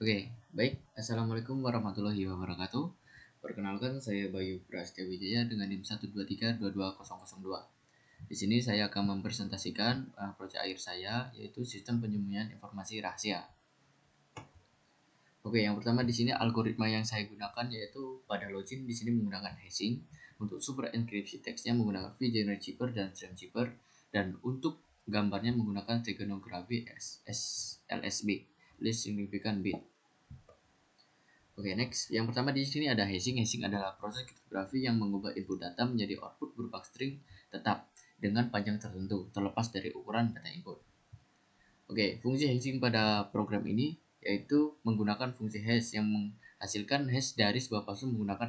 Oke, baik. Assalamualaikum warahmatullahi wabarakatuh. Perkenalkan, saya Bayu Prasetya Wijaya dengan NIM 123222002. Di sini saya akan mempresentasikan proyek akhir saya, yaitu sistem penyembunyian informasi rahasia. Oke, yang pertama di sini algoritma yang saya gunakan yaitu pada login di sini menggunakan hashing, untuk super enkripsi teksnya menggunakan VGenerate dan Streamzipper, dan untuk gambarnya menggunakan steganography LSB, Least Significant Bit. Oke, next. Yang pertama di sini ada hashing. Hashing adalah proses kriptografi yang mengubah input data menjadi output berupa string tetap dengan panjang tertentu, terlepas dari ukuran data input. Oke, fungsi hashing pada program ini yaitu menggunakan fungsi hash yang menghasilkan hash dari sebuah password menggunakan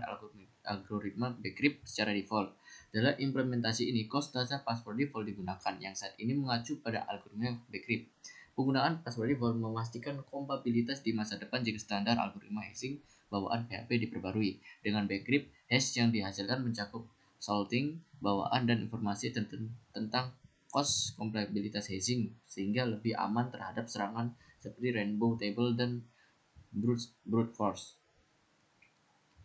algoritma bcrypt secara default. Dalam implementasi ini, cost data password default digunakan yang saat ini mengacu pada algoritma bcrypt. Penggunaan password default memastikan kompatibilitas di masa depan jika standar algoritma hashing bawaan PHP diperbarui. Dengan bcrypt, hash yang dihasilkan mencakup salting, bawaan, dan informasi tentang cost kompatibilitas hashing sehingga lebih aman terhadap serangan seperti rainbow table dan brute force.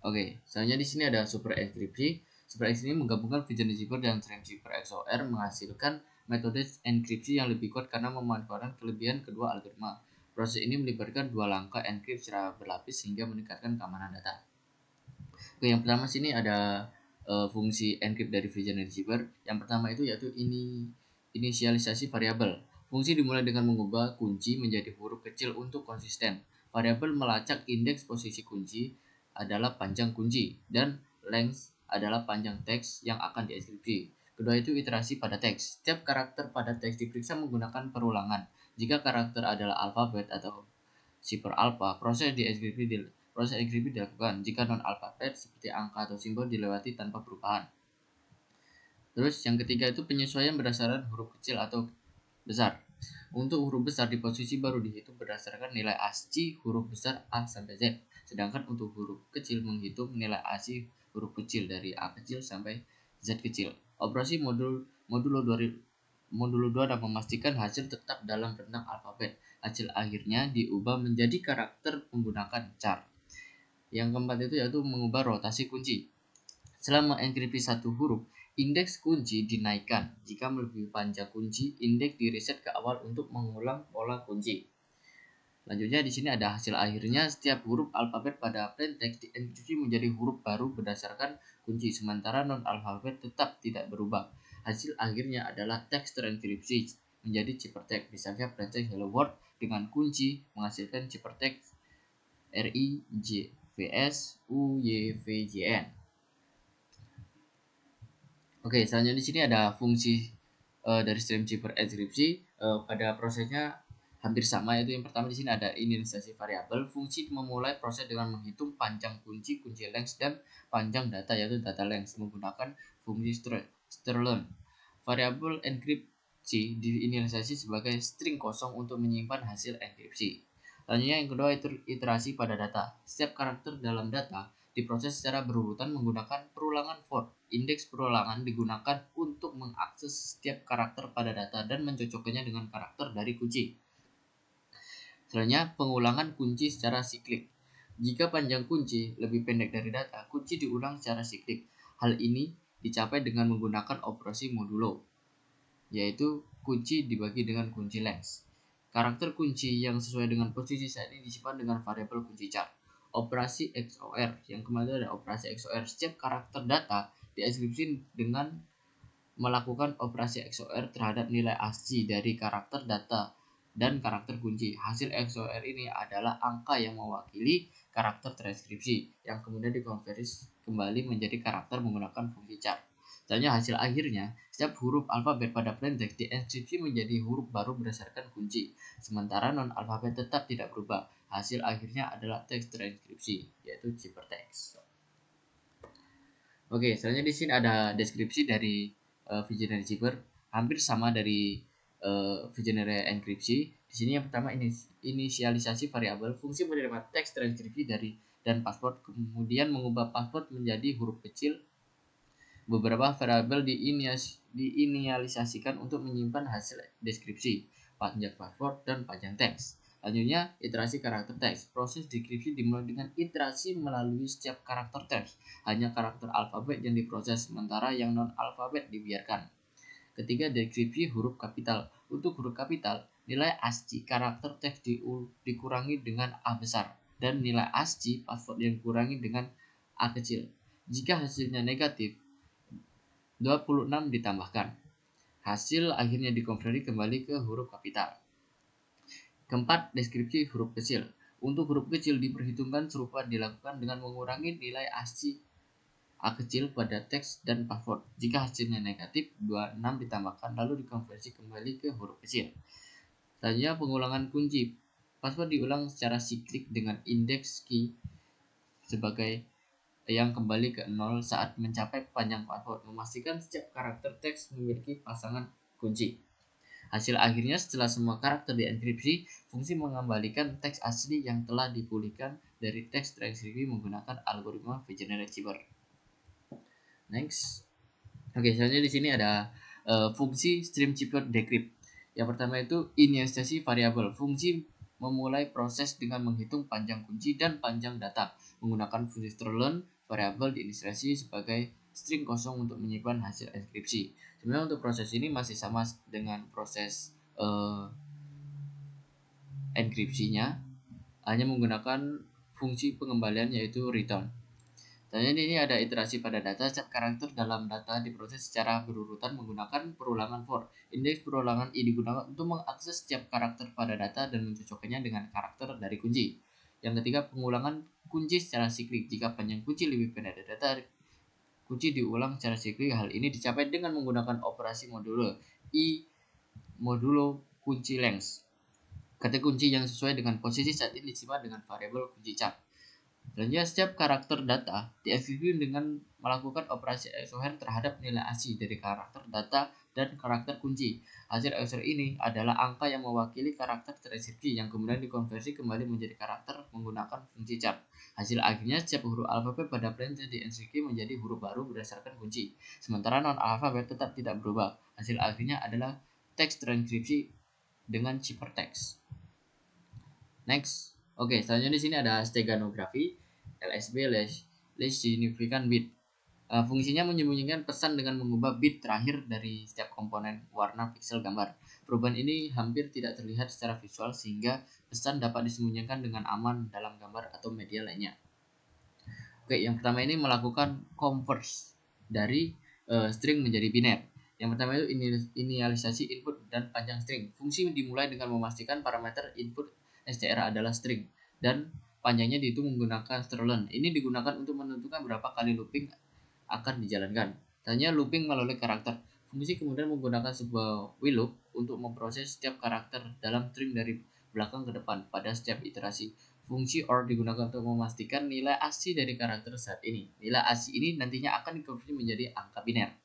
Oke, selanjutnya di sini ada super enkripsi. Super enkripsi ini menggabungkan VGenerate dan Streamzipper XOR menghasilkan metode enkripsi yang lebih kuat karena memanfaatkan kelebihan kedua algoritma. Proses ini melibatkan dua langkah enkripsi secara berlapis sehingga meningkatkan keamanan data. Oke, yang pertama sini ada fungsi encrypt dari VGenerate. Yang pertama itu yaitu inisialisasi variabel. Fungsi dimulai dengan mengubah kunci menjadi huruf kecil untuk konsisten. Variabel melacak indeks posisi kunci adalah panjang kunci dan length adalah panjang teks yang akan dienkripsi. Kedua itu iterasi pada teks. Setiap karakter pada teks diperiksa menggunakan perulangan. Jika karakter adalah alfabet atau sifar alfa, proses enkripsi dilakukan. Jika non-alfabet seperti angka atau simbol dilewati tanpa perubahan. Terus yang ketiga itu penyesuaian berdasarkan huruf kecil atau besar. Untuk huruf besar di posisi baru dihitung berdasarkan nilai ASCII huruf besar A sampai Z. Sedangkan untuk huruf kecil menghitung nilai ASCII huruf kecil dari A kecil sampai Z kecil. Operasi modulo 2 dan memastikan hasil tetap dalam rentang alfabet. Hasil akhirnya diubah menjadi karakter menggunakan char. Yang keempat itu yaitu mengubah rotasi kunci. Selama enkripsi satu huruf, indeks kunci dinaikkan. Jika melebihi panjang kunci, indeks direset ke awal untuk mengulang pola kunci. Selanjutnya di sini ada hasil akhirnya. Setiap huruf alfabet pada plaintext dienkripsi menjadi huruf baru berdasarkan kunci, sementara non-alfabet tetap tidak berubah. Hasil akhirnya adalah teks terenkripsi menjadi ciphertext. Misalnya plaintext hello world dengan kunci menghasilkan ciphertext RIJVS UYVJN. Oke, selanjutnya di sini ada fungsi dari Streamzipper enkripsi. Pada prosesnya hampir sama, yaitu yang pertama di sini ada inisialisasi variabel. Fungsi memulai proses dengan menghitung panjang kunci length dan panjang data yaitu data length menggunakan fungsi strlen. Variabel enkripsi diinisialisasi sebagai string kosong untuk menyimpan hasil enkripsi. Selanjutnya yang kedua iterasi pada data. Setiap karakter dalam data diproses secara berurutan menggunakan perulangan for. Indeks perulangan digunakan untuk mengakses setiap karakter pada data dan mencocokkannya dengan karakter dari kunci. Selanjutnya, pengulangan kunci secara siklik. Jika panjang kunci lebih pendek dari data, kunci diulang secara siklik. Hal ini dicapai dengan menggunakan operasi modulo, yaitu kunci dibagi dengan kunci length. Karakter kunci yang sesuai dengan posisi saat ini disimpan dengan variabel kunci char. Operasi XOR, yang kemarin ada operasi XOR. Setiap karakter data dienkripsi dengan melakukan operasi XOR terhadap nilai ASCII dari karakter data dan karakter kunci. Hasil XOR ini adalah angka yang mewakili karakter transkripsi yang kemudian dikonversi kembali menjadi karakter menggunakan fungsi char. Selanjutnya hasil akhirnya, setiap huruf alfabet pada plaintext dienkripsi menjadi huruf baru berdasarkan kunci, sementara non-alfabet tetap tidak berubah. Hasil akhirnya adalah teks transkripsi, yaitu ciphertext. Oke, selanjutnya di sini ada deskripsi dari VGenerate, hampir sama dari VGenerate enkripsi. Di sini yang pertama inisialisasi variabel, fungsi menerima teks transkripsi dari dan password, kemudian mengubah password menjadi huruf kecil. Beberapa variabel diinisialisasikan untuk menyimpan hasil deskripsi, panjang password dan panjang teks. Selanjutnya, iterasi karakter teks. Proses dekripsi dimulai dengan iterasi melalui setiap karakter teks. Hanya karakter alfabet yang diproses, sementara yang non-alfabet dibiarkan. Ketiga, dekripsi huruf kapital. Untuk huruf kapital, nilai ASCII karakter teks dikurangi dengan A besar, dan nilai ASCII password yang dikurangi dengan A kecil. Jika hasilnya negatif, 26 ditambahkan. Hasil akhirnya dikonversi kembali ke huruf kapital. Keempat, deskripsi huruf kecil. Untuk huruf kecil diperhitungkan serupa dilakukan dengan mengurangi nilai ASCII A kecil pada teks dan password. Jika hasilnya negatif, 26 ditambahkan lalu dikonversi kembali ke huruf kecil. Selanjutnya, pengulangan kunci. Password diulang secara siklik dengan indeks key sebagai yang kembali ke 0 saat mencapai panjang password. Memastikan setiap karakter teks memiliki pasangan kunci. Hasil akhirnya setelah semua karakter dienkripsi, fungsi mengembalikan teks asli yang telah dipulihkan dari teks terenkripsi menggunakan algoritma V-Generator. Next. Oke, selanjutnya di sini ada fungsi stream chipper decrypt. Yang pertama itu inisiasi variabel. Fungsi memulai proses dengan menghitung panjang kunci dan panjang data menggunakan fungsi strlen variabel diinisiasi sebagai string kosong untuk menyimpan hasil enkripsi. Sebenarnya untuk proses ini masih sama dengan proses enkripsinya, hanya menggunakan fungsi pengembalian yaitu return. Selanjutnya ini ada iterasi pada data. Setiap karakter dalam data diproses secara berurutan menggunakan perulangan for. Indeks perulangan i digunakan untuk mengakses setiap karakter pada data dan mencocokkannya dengan karakter dari kunci. Yang ketiga, pengulangan kunci secara siklik. Jika panjang kunci lebih pendek dari data, kunci diulang secara siklik. Hal ini dicapai dengan menggunakan operasi modulo i modulo kunci length. Kata kunci yang sesuai dengan posisi saat ini disimpan dengan variabel kunci cap. Selanjutnya, setiap karakter data dieksekusi dengan melakukan operasi XOR terhadap nilai ASCII dari karakter data dan karakter kunci. Hasil XOR ini adalah angka yang mewakili karakter terenkripsi yang kemudian dikonversi kembali menjadi karakter menggunakan fungsi cap. Hasil akhirnya setiap huruf alfabet pada plain text dienkripsi menjadi huruf baru berdasarkan kunci. Sementara non-alfabet tetap tidak berubah. Hasil akhirnya adalah teks terenkripsi dengan ciphertext. Next. Oke, selanjutnya di sini ada steganografi, LSB, Less Significant Bit. Fungsinya menyembunyikan pesan dengan mengubah bit terakhir dari setiap komponen warna pixel gambar. Perubahan ini hampir tidak terlihat secara visual sehingga pesan dapat disembunyikan dengan aman dalam gambar atau media lainnya. Oke, yang pertama ini melakukan converse dari string menjadi biner. Yang pertama itu inisialisasi input dan panjang string. Fungsi dimulai dengan memastikan parameter input str adalah string dan panjangnya dihitung menggunakan strlen. Ini digunakan untuk menentukan berapa kali looping akan dijalankan. Tanya looping melalui karakter. Fungsi kemudian menggunakan sebuah while loop untuk memproses setiap karakter dalam string dari belakang ke depan pada setiap iterasi. Fungsi OR digunakan untuk memastikan nilai ASCII dari karakter saat ini. Nilai ASCII ini nantinya akan dikonversi menjadi angka biner.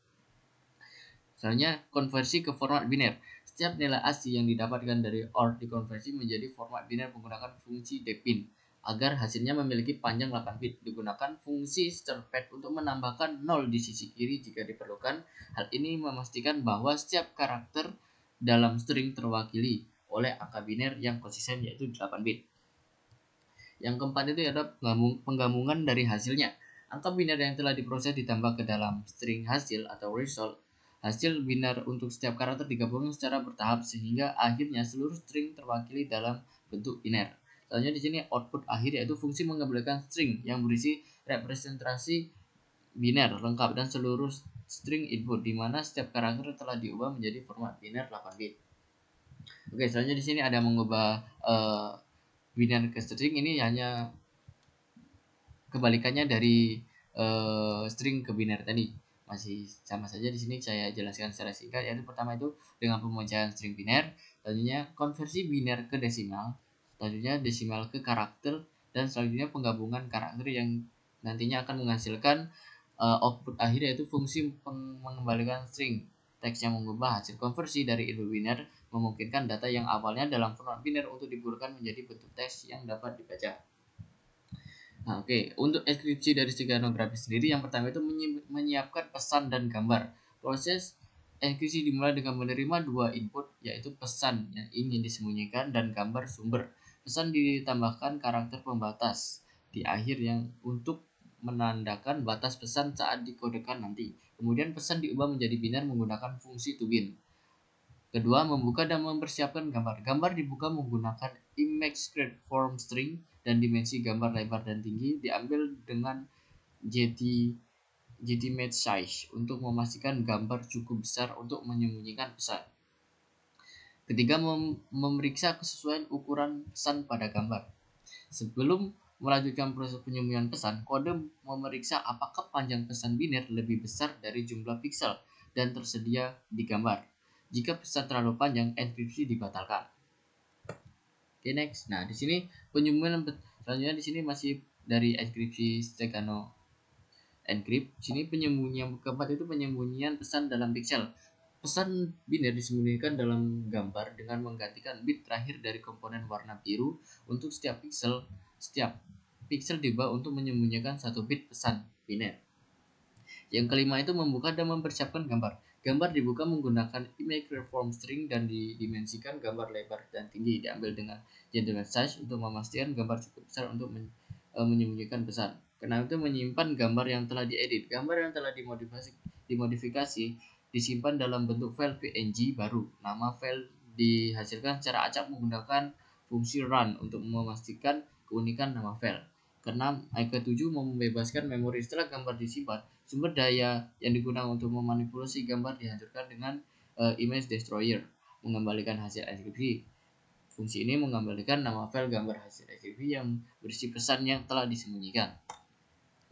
Selanjutnya, konversi ke format biner. Setiap nilai ASCII yang didapatkan dari OR dikonversi menjadi format biner menggunakan fungsi depin. Agar hasilnya memiliki panjang 8 bit, digunakan fungsi stirpad untuk menambahkan 0 di sisi kiri jika diperlukan. Hal ini memastikan bahwa setiap karakter dalam string terwakili oleh angka biner yang konsisten yaitu 8 bit. Yang keempat itu adalah penggabungan dari hasilnya. Angka biner yang telah diproses ditambah ke dalam string hasil atau result. Hasil biner untuk setiap karakter digabungkan secara bertahap sehingga akhirnya seluruh string terwakili dalam bentuk biner. Selanjutnya di sini output akhir yaitu fungsi mengembalikan string yang berisi representasi biner lengkap dan seluruh string input di mana setiap karakter telah diubah menjadi format biner 8 bit. Oke, selanjutnya di sini ada mengubah biner ke string. Ini hanya kebalikannya dari string ke biner tadi. Masih sama saja di sini saya jelaskan secara singkat, yaitu pertama itu dengan pemecahan string biner, selanjutnya konversi biner ke desimal, selanjutnya desimal ke karakter, dan selanjutnya penggabungan karakter yang nantinya akan menghasilkan output akhir yaitu fungsi mengembalikan string teks yang mengubah hasil konversi dari input biner memungkinkan data yang awalnya dalam format biner untuk dibulurkan menjadi bentuk teks yang dapat dibaca. Nah, oke. Untuk enkripsi dari steganografi sendiri, yang pertama itu menyiapkan pesan dan gambar. Proses enkripsi dimulai dengan menerima dua input, yaitu pesan yang ingin disembunyikan dan gambar sumber. Pesan ditambahkan karakter pembatas di akhir yang untuk menandakan batas pesan saat dikodekan nanti. Kemudian pesan diubah menjadi biner menggunakan fungsi tubin. Kedua, membuka dan mempersiapkan gambar. Gambar dibuka menggunakan image create form string dan dimensi gambar lebar dan tinggi diambil dengan JT size untuk memastikan gambar cukup besar untuk menyembunyikan pesan. Ketiga, memeriksa kesesuaian ukuran pesan pada gambar. Sebelum melanjutkan proses penyembunyian pesan, kode memeriksa apakah panjang pesan biner lebih besar dari jumlah piksel dan tersedia di gambar. Jika pesan terlalu panjang, enkripsi dibatalkan. Oke, next. Nah, di sini penyembunyian selanjutnya di sini masih dari enkripsi Stegano encrypt. Sini penyembunyian keempat itu penyembunyian pesan dalam piksel. Pesan biner disembunyikan dalam gambar dengan menggantikan bit terakhir dari komponen warna biru untuk setiap piksel. Setiap piksel diubah untuk menyembunyikan satu bit pesan biner. Yang kelima itu membuka dan mempersiapkan gambar. Gambar dibuka menggunakan image form string dan didimensikan gambar lebar dan tinggi diambil dengan gentleman size untuk memastikan gambar cukup besar untuk menyembunyikan pesan. Keenam itu menyimpan gambar yang telah diedit. Gambar yang telah dimodifikasi disimpan dalam bentuk file PNG baru. Nama file dihasilkan secara acak menggunakan fungsi run untuk memastikan keunikan nama file. Keenam, ke-7 membebaskan memori. Setelah gambar disimpan, sumber daya yang digunakan untuk memanipulasi gambar dihancurkan dengan image destroyer, mengembalikan hasil enkripsi. Fungsi ini mengembalikan nama file gambar hasil enkripsi yang berisi pesan yang telah disembunyikan.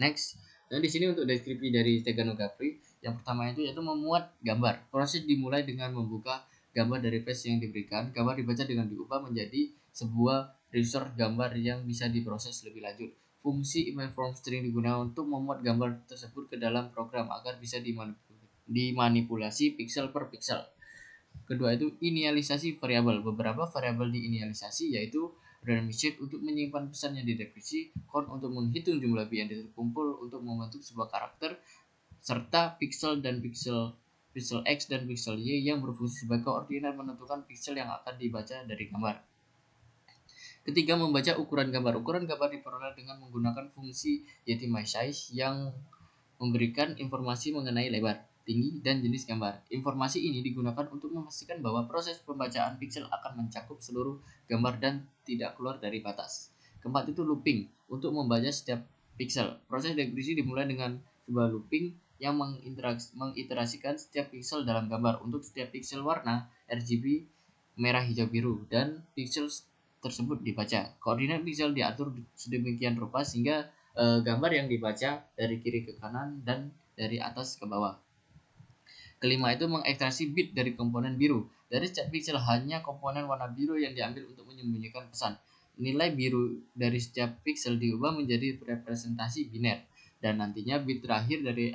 Next, dan di sini untuk deskripsi dari steganography, yang pertama itu yaitu memuat gambar. Proses dimulai dengan membuka gambar dari page yang diberikan. Gambar dibaca dengan diubah menjadi sebuah resource gambar yang bisa diproses lebih lanjut. Fungsi image form string digunakan untuk memuat gambar tersebut ke dalam program agar bisa dimanipulasi pixel per pixel. Kedua itu inisialisasi variabel. Beberapa variabel diinisialisasi yaitu random sheet untuk menyimpan pesan yang didekripsi, count untuk menghitung jumlah bit yang terkumpul untuk membentuk sebuah karakter, serta pixel dan pixel X dan pixel Y yang berfungsi sebagai koordinat menentukan pixel yang akan dibaca dari gambar. Ketiga, membaca ukuran gambar. Ukuran gambar diperoleh dengan menggunakan fungsi YTMySize yang memberikan informasi mengenai lebar, tinggi, dan jenis gambar. Informasi ini digunakan untuk memastikan bahwa proses pembacaan piksel akan mencakup seluruh gambar dan tidak keluar dari batas. Keempat itu looping. Untuk membaca setiap piksel, proses dekripsi dimulai dengan sebuah looping yang mengiterasikan setiap piksel dalam gambar. Untuk setiap piksel warna RGB merah, hijau, biru, dan piksel tersebut dibaca. Koordinat piksel diatur sedemikian rupa sehingga gambar yang dibaca dari kiri ke kanan dan dari atas ke bawah. Kelima itu mengekstraksi bit dari komponen biru. Dari setiap piksel hanya komponen warna biru yang diambil untuk menyembunyikan pesan. Nilai biru dari setiap piksel diubah menjadi representasi biner dan nantinya bit terakhir dari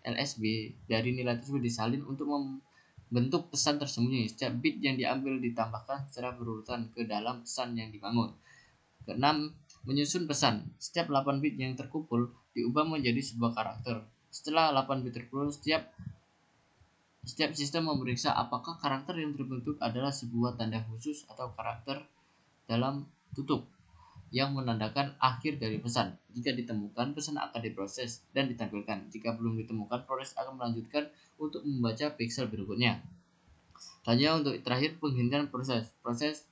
LSB dari nilai tersebut disalin untuk membentuk pesan tersembunyi. Setiap bit yang diambil ditambahkan secara berurutan ke dalam pesan yang dibangun. Keenam, menyusun pesan. Setiap 8 bit yang terkumpul diubah menjadi sebuah karakter. Setelah 8 bit terkumpul, setiap sistem memeriksa apakah karakter yang terbentuk adalah sebuah tanda khusus atau karakter dalam tutup yang menandakan akhir dari pesan. Jika ditemukan, pesan akan diproses dan ditampilkan. Jika belum ditemukan, proses akan melanjutkan untuk membaca piksel berikutnya. Selanjutnya untuk terakhir penghentian proses. Proses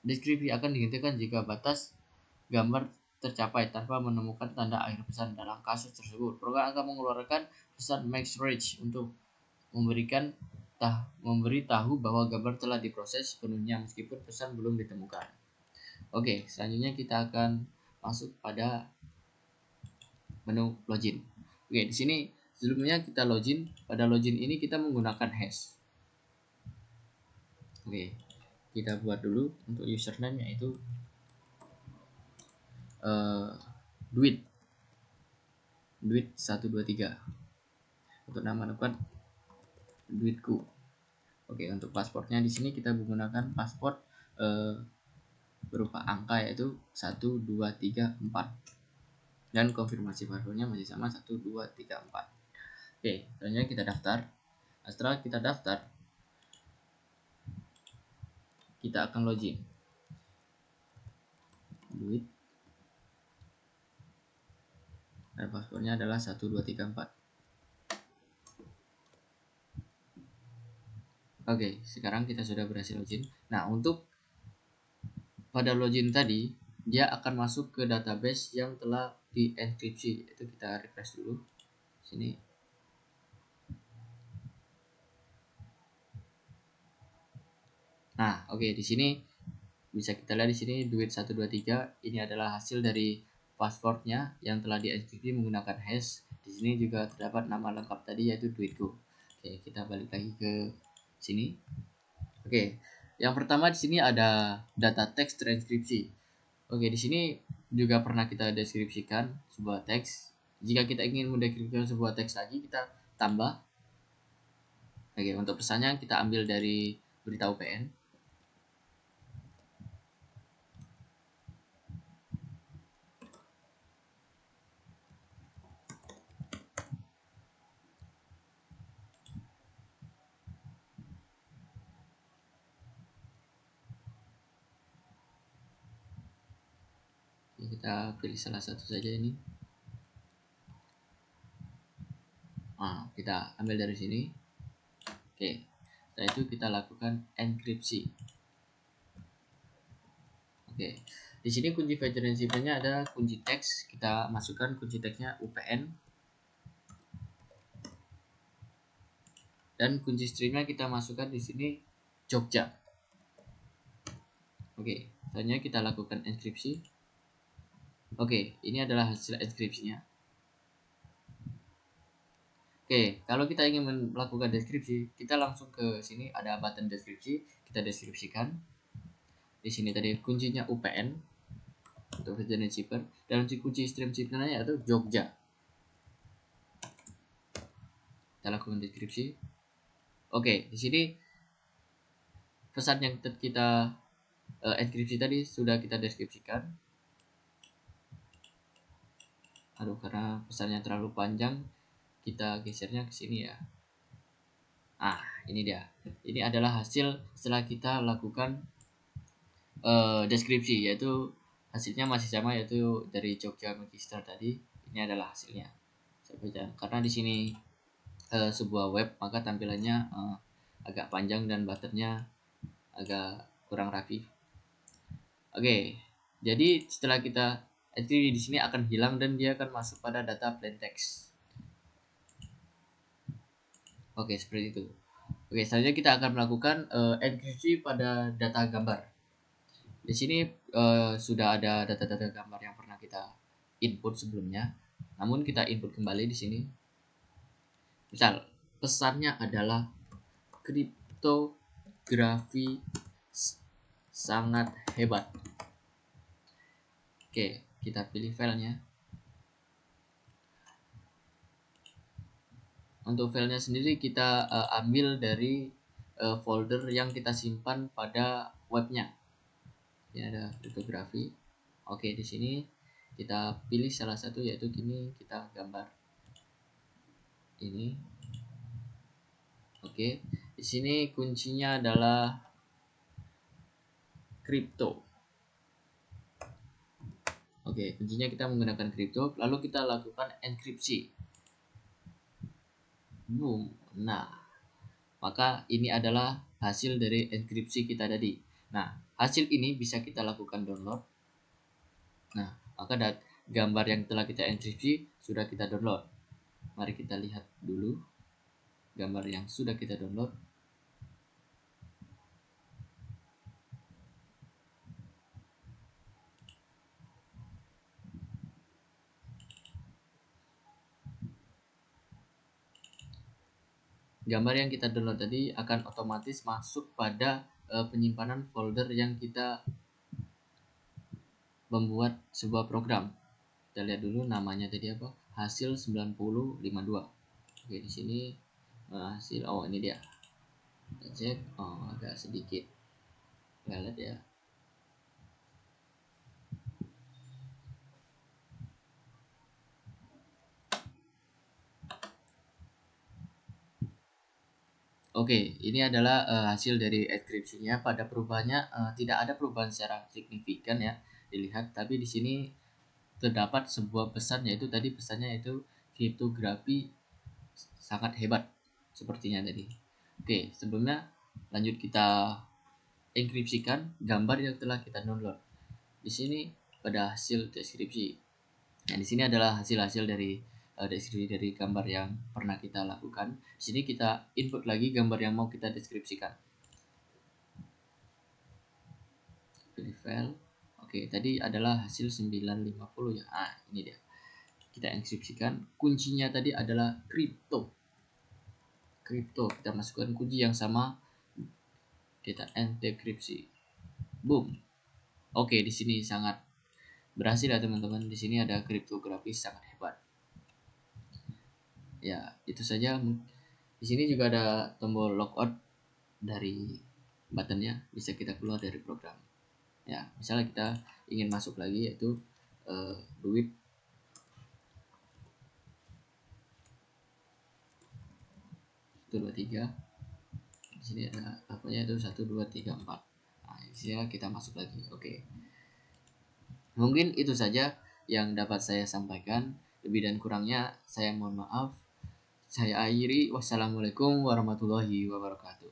deskripsi akan dihentikan jika batas gambar tercapai tanpa menemukan tanda akhir pesan. Dalam kasus tersebut, program akan mengeluarkan pesan max range untuk memberi tahu bahwa gambar telah diproses sepenuhnya meskipun pesan belum ditemukan. Oke, selanjutnya kita akan masuk pada menu login. Oke, di sini sebelumnya kita login. Pada login ini kita menggunakan hash. Oke, kita buat dulu untuk username yaitu duit 123. Untuk nama akun duitku. Oke, untuk pasportnya di sini kita menggunakan paspor berupa angka yaitu 1 2 3 4 dan konfirmasi passwordnya masih sama 1 2 3 4. Oke, selanjutnya kita daftar. Setelah kita daftar, kita akan login. duit, dan passwordnya adalah 1234. Oke, sekarang kita sudah berhasil login. Nah, untuk pada login tadi, dia akan masuk ke database yang telah dienkripsi. Itu kita refresh dulu. Sini. Nah, oke, di sini bisa kita lihat di sini duit 123 ini adalah hasil dari passwordnya yang telah dienkripsi menggunakan hash. Di sini juga terdapat nama lengkap tadi yaitu duitku. Oke, kita balik lagi ke sini. Oke, yang pertama di sini ada data teks transkripsi. Oke, di sini juga pernah kita deskripsikan sebuah teks. Jika kita ingin mendeskripsikan sebuah teks lagi, kita tambah. Oke, untuk pesannya kita ambil dari berita UPN. Kita pilih salah satu saja ini. Kita ambil dari sini. Oke, setelah itu kita lakukan enkripsi. Oke, di sini kunci federation-nya ada kunci teks. Kita masukkan kunci teksnya UPN. Dan kunci stringnya kita masukkan di sini Jogja. Oke, selanjutnya kita lakukan enkripsi. Oke, ini adalah hasil enkripsinya. Oke, kalau kita ingin melakukan deskripsi, kita langsung ke sini ada button deskripsi, kita deskripsikan. Di sini tadi kuncinya UPN untuk Virginia Zipper dan kunci stream zippernya yaitu Jogja. Kita lakukan deskripsi. Oke, di sini pesan yang kita enkripsi tadi sudah kita deskripsikan. Karena pesannya terlalu panjang, kita gesernya ke sini ya. Ini dia. Ini adalah hasil setelah kita lakukan deskripsi, yaitu hasilnya masih sama yaitu dari Jogja Magister tadi. Ini adalah hasilnya. Karena di sini sebuah web maka tampilannya agak panjang dan buttonnya agak kurang rapi. Oke, jadi setelah kita entry di sini akan hilang dan dia akan masuk pada data plain text. Oke, seperti itu. Oke, selanjutnya kita akan melakukan enkripsi pada data gambar. Di sini sudah ada data-data gambar yang pernah kita input sebelumnya. Namun kita input kembali di sini. Misal pesannya adalah kriptografi sangat hebat. Oke, kita pilih filenya. Untuk filenya sendiri kita ambil dari folder yang kita simpan pada webnya. Ini ada kriptografi. Oke, di sini kita pilih salah satu yaitu gini, kita gambar ini. Oke, di sini kuncinya adalah kripto. Oke, kuncinya kita menggunakan kripto, lalu kita lakukan enkripsi. Boom. Nah, maka ini adalah hasil dari enkripsi kita tadi. Nah, hasil ini bisa kita lakukan download. Nah, maka gambar yang telah kita enkripsi sudah kita download. Mari kita lihat dulu gambar yang sudah kita download. Gambar yang kita download tadi akan otomatis masuk pada penyimpanan folder yang kita membuat sebuah program. Kita lihat dulu namanya tadi apa? Hasil 9052. Oke, di sini hasil ini dia. Kita cek, agak sedikit lelet ya. Oke, ini adalah hasil dari enkripsinya. Pada perubahannya tidak ada perubahan secara signifikan ya. dilihat, tapi di sini terdapat sebuah pesan, yaitu tadi pesannya itu kriptografi sangat hebat sepertinya tadi. Oke, sebelumnya lanjut kita enkripsikan gambar yang telah kita download. Di sini pada hasil deskripsi. Nah, di sini adalah hasil-hasil dari deskripsi dari gambar yang pernah kita lakukan. Di sini kita input lagi gambar yang mau kita deskripsikan. Pilih file. Oke, tadi adalah hasil 950 ya. Ah, ini dia. Kita enkripsikan. Kuncinya tadi adalah kripto. Kita masukkan kunci yang sama, kita enkripsi. Boom. Oke, di sini sangat berhasil ya teman-teman. Di sini ada kriptografi sangat hebat. Ya, itu saja. Di sini juga ada tombol logout dari buttonnya, bisa kita keluar dari program. Ya, misalnya kita ingin masuk lagi, yaitu duit. Itu 23. Di sini ada apanya itu 1 2 3 4. Nah, di sini kita masuk lagi. Oke. Mungkin itu saja yang dapat saya sampaikan. Lebih dan kurangnya saya mohon maaf. Saya akhiri. Wassalamualaikum warahmatullahi wabarakatuh.